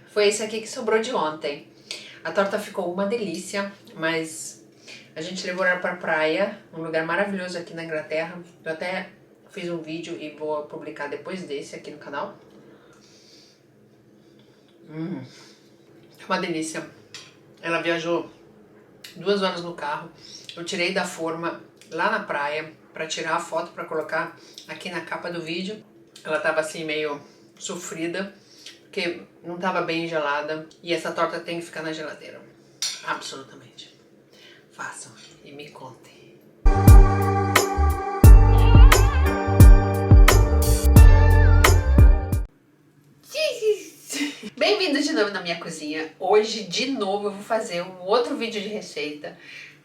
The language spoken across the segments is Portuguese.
foi esse aqui que sobrou de ontem. A torta ficou uma delícia, mas a gente levou ela pra praia, um lugar maravilhoso aqui na Inglaterra. Eu até fiz um vídeo e vou publicar depois desse aqui no canal. É uma delícia. Ela viajou 2 horas no carro. Eu tirei da forma lá na praia pra tirar a foto pra colocar aqui na capa do vídeo. Ela tava assim meio sofrida, porque não tava bem gelada. E essa torta tem que ficar na geladeira. Absolutamente. Façam e me contem. Bem-vindo de novo na minha cozinha. Hoje, de novo, eu vou fazer um outro vídeo de receita,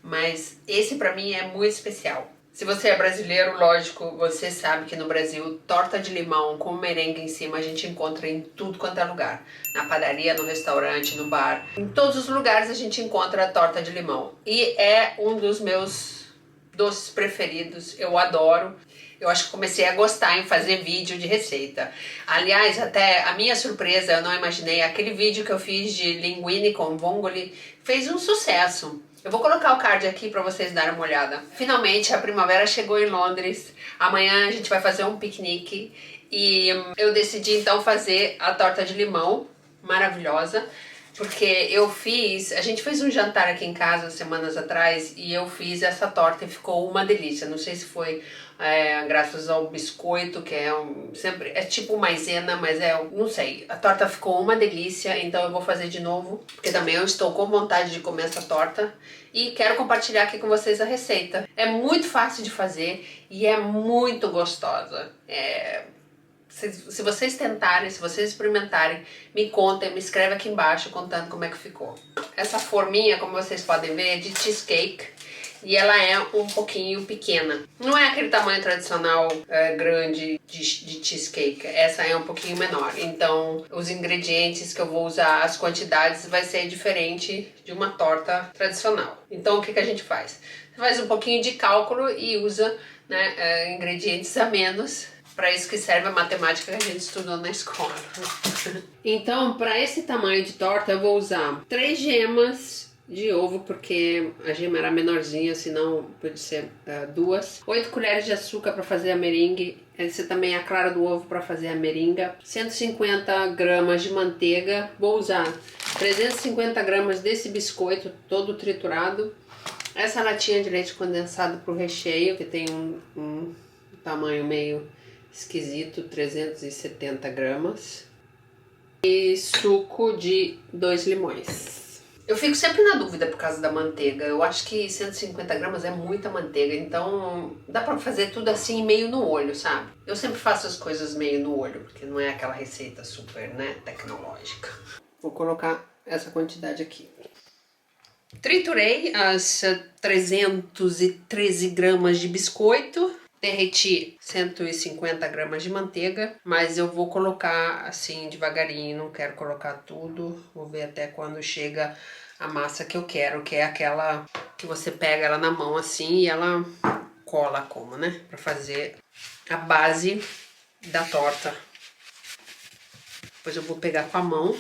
mas esse pra mim é muito especial. Se você é brasileiro, lógico, você sabe que no Brasil, torta de limão com merengue em cima a gente encontra em tudo quanto é lugar. Na padaria, no restaurante, no bar. Em todos os lugares a gente encontra a torta de limão. E é um dos meus doces preferidos, eu adoro. Eu acho que comecei a gostar em fazer vídeo de receita. Aliás, até a minha surpresa, eu não imaginei, aquele vídeo que eu fiz de linguine com vongole fez um sucesso. Eu vou colocar o card aqui para vocês darem uma olhada. Finalmente a primavera chegou em Londres. Amanhã a gente vai fazer um piquenique e eu decidi então fazer a torta de limão, maravilhosa. Porque a gente fez um jantar aqui em casa semanas atrás e eu fiz essa torta e ficou uma delícia. Não sei se foi graças ao biscoito, que sempre é tipo maisena, mas não sei. A torta ficou uma delícia, então eu vou fazer de novo, porque também eu estou com vontade de comer essa torta e quero compartilhar aqui com vocês a receita. É muito fácil de fazer e é muito gostosa. Se vocês tentarem, se vocês experimentarem, me contem, me escreve aqui embaixo contando como é que ficou. Essa forminha, como vocês podem ver, é de cheesecake e ela é um pouquinho pequena. Não é aquele tamanho tradicional grande de cheesecake, essa é um pouquinho menor. Então os ingredientes que eu vou usar, as quantidades, vai ser diferente de uma torta tradicional. Então o que a gente faz? Você faz um pouquinho de cálculo e usa ingredientes a menos. Para isso que serve a matemática que a gente estudou na escola. Então, para esse tamanho de torta, eu vou usar 3 gemas de ovo, porque a gema era menorzinha, senão pode ser 2. 8 colheres de açúcar para fazer a merengue. Essa também é a clara do ovo para fazer a meringa. 150 gramas de manteiga. Vou usar 350 gramas desse biscoito todo triturado. Essa latinha de leite condensado para o recheio, que tem um tamanho meio esquisito, 370 gramas. E suco de 2 limões. Eu fico sempre na dúvida por causa da manteiga. Eu acho que 150 gramas é muita manteiga, então dá pra fazer tudo assim meio no olho, sabe? Eu sempre faço as coisas meio no olho, porque não é aquela receita super, tecnológica. Vou colocar essa quantidade aqui. Triturei as 313 gramas de biscoito. Derreti 150 gramas de manteiga, mas eu vou colocar assim devagarinho, não quero colocar tudo. Vou ver até quando chega a massa que eu quero, que é aquela que você pega ela na mão assim e ela cola como, pra fazer a base da torta. Depois eu vou pegar com a mão.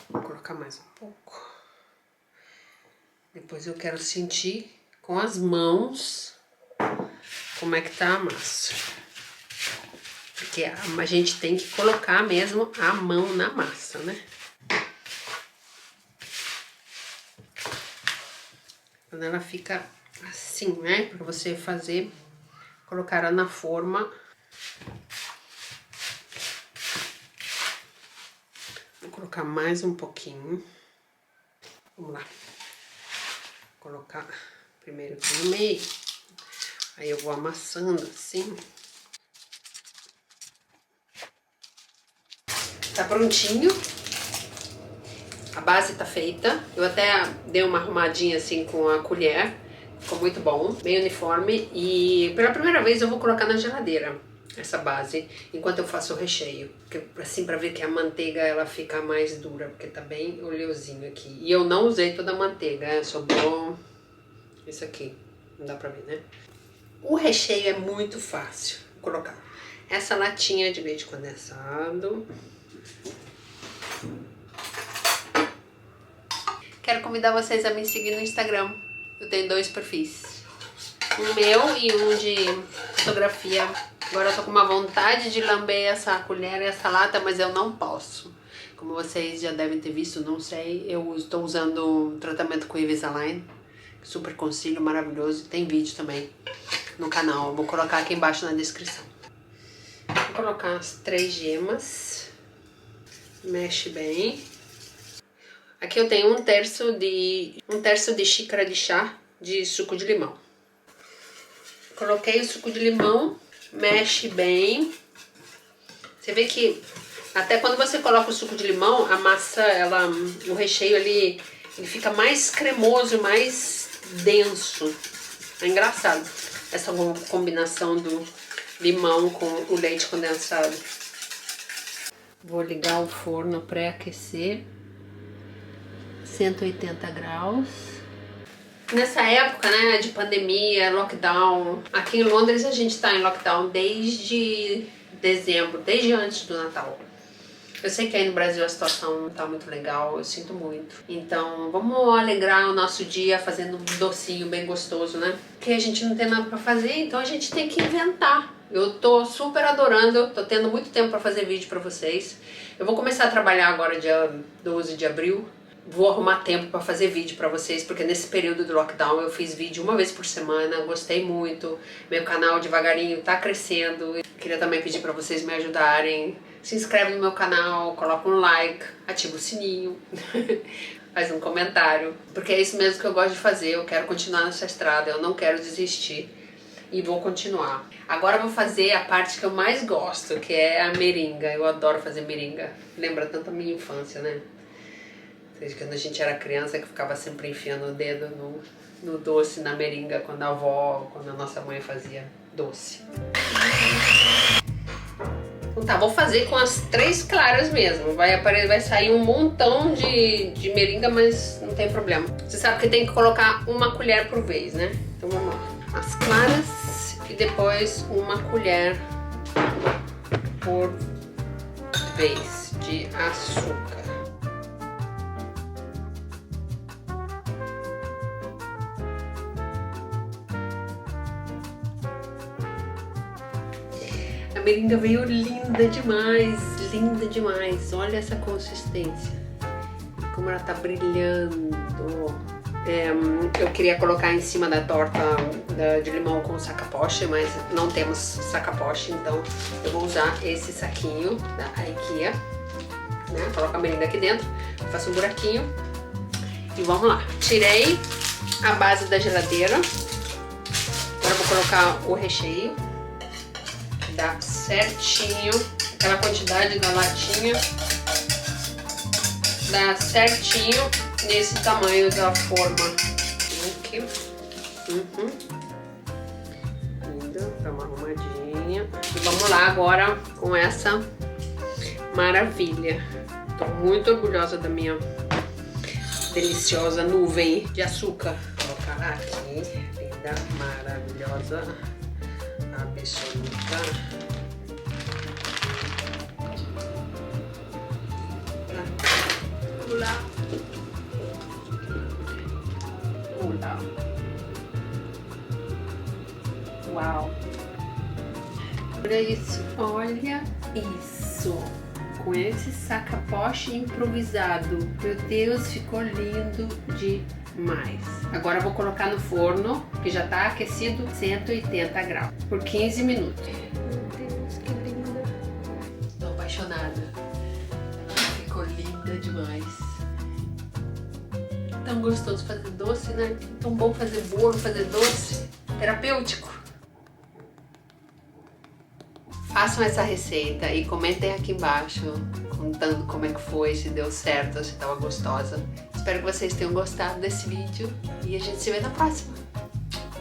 Vou colocar mais um pouco. Depois eu quero sentir com as mãos como é que tá a massa, porque a gente tem que colocar mesmo a mão na massa, quando ela fica assim, para você colocar ela na forma. Vou colocar mais um pouquinho, vamos lá, colocar primeiro aqui no meio, aí eu vou amassando assim. Tá prontinho, a base tá feita. Eu até dei uma arrumadinha assim com a colher, ficou muito bom, bem uniforme. E pela primeira vez eu vou colocar na geladeira essa base, enquanto eu faço o recheio, assim pra ver que a manteiga ela fica mais dura, porque tá bem oleosinho aqui. E eu não usei toda a manteiga, sobrou isso aqui, não dá pra ver, O recheio é muito fácil de colocar. essa latinha de leite condensado. Quero convidar vocês a me seguir no Instagram. Eu tenho 2 perfis. Um meu e um de fotografia. Agora eu tô com uma vontade de lamber essa colher e essa lata, mas eu não posso. Como vocês já devem ter visto, não sei, eu estou usando tratamento com Invisalign. Super concílio, maravilhoso. Tem vídeo também no canal. Eu vou colocar aqui embaixo na descrição. Vou colocar as 3 gemas. Mexe bem. Aqui eu tenho um terço de xícara de chá de suco de limão. Coloquei o suco de limão, mexe bem. Você vê que até quando você coloca o suco de limão, a massa, o recheio ele fica mais cremoso, mais denso. É engraçado essa combinação do limão com o leite condensado. Vou ligar o forno pré-aquecer. 180 graus. Nessa época, né, de pandemia, lockdown, aqui em Londres a gente tá em lockdown desde dezembro, desde antes do Natal. Eu sei que aí no Brasil a situação não tá muito legal, eu sinto muito. Então vamos alegrar o nosso dia fazendo um docinho bem gostoso, né? Porque a gente não tem nada pra fazer, então a gente tem que inventar. Eu tô super adorando, tô tendo muito tempo pra fazer vídeo pra vocês. Eu vou começar a trabalhar agora dia 12 de abril. Vou arrumar tempo pra fazer vídeo pra vocês, porque nesse período do lockdown eu fiz vídeo uma vez por semana, gostei muito. Meu canal devagarinho tá crescendo. Queria também pedir pra vocês me ajudarem. Se inscreve no meu canal, coloca um like, ativa o sininho, faz um comentário. Porque é isso mesmo que eu gosto de fazer, eu quero continuar nessa estrada, eu não quero desistir. E vou continuar. Agora eu vou fazer a parte que eu mais gosto, que é a meringa. Eu adoro fazer meringa. Lembra tanto a minha infância, né? Desde quando a gente era criança, que ficava sempre enfiando o dedo no doce, na meringa, quando a avó, quando a nossa mãe fazia doce. Então tá, vou fazer com as 3 claras mesmo. Vai sair um montão de meringa, mas não tem problema. Você sabe que tem que colocar uma colher por vez, né? Então vamos lá. As claras e depois uma colher por vez de açúcar. A meringa veio linda demais, olha essa consistência, como ela tá brilhando. Eu queria colocar em cima da torta de limão com saca-poche, mas não temos saca-poche, então eu vou usar esse saquinho da IKEA, né? Coloco a meringa aqui dentro, faço um buraquinho e vamos lá. Tirei a base da geladeira, agora eu vou colocar o recheio. Dá certinho, aquela quantidade da latinha, dá certinho nesse tamanho da forma. Aqui. Dá uma arrumadinha. E vamos lá agora com essa maravilha. Tô muito orgulhosa da minha deliciosa nuvem de açúcar. Vou colocar aqui, linda, maravilhosa. Absoluta. Olá. Uau. Olha isso, olha isso. Com esse saca-poche improvisado. Meu Deus, ficou lindo demais. Agora eu vou colocar no forno, que já tá aquecido 180 graus, por 15 minutos. Meu Deus, que linda. Tô apaixonada. Ela ficou linda demais. Tão gostoso fazer doce, né? Tão bom fazer bolo, fazer doce. Terapêutico. Façam essa receita e comentem aqui embaixo, contando como é que foi, se deu certo, se estava gostosa. Espero que vocês tenham gostado desse vídeo e a gente se vê na próxima.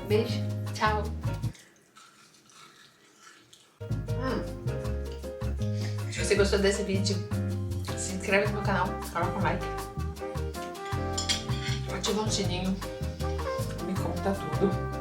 Beijo, tchau! Se você gostou desse vídeo, se inscreve no meu canal, coloca um like, ativa o sininho, me conta tudo.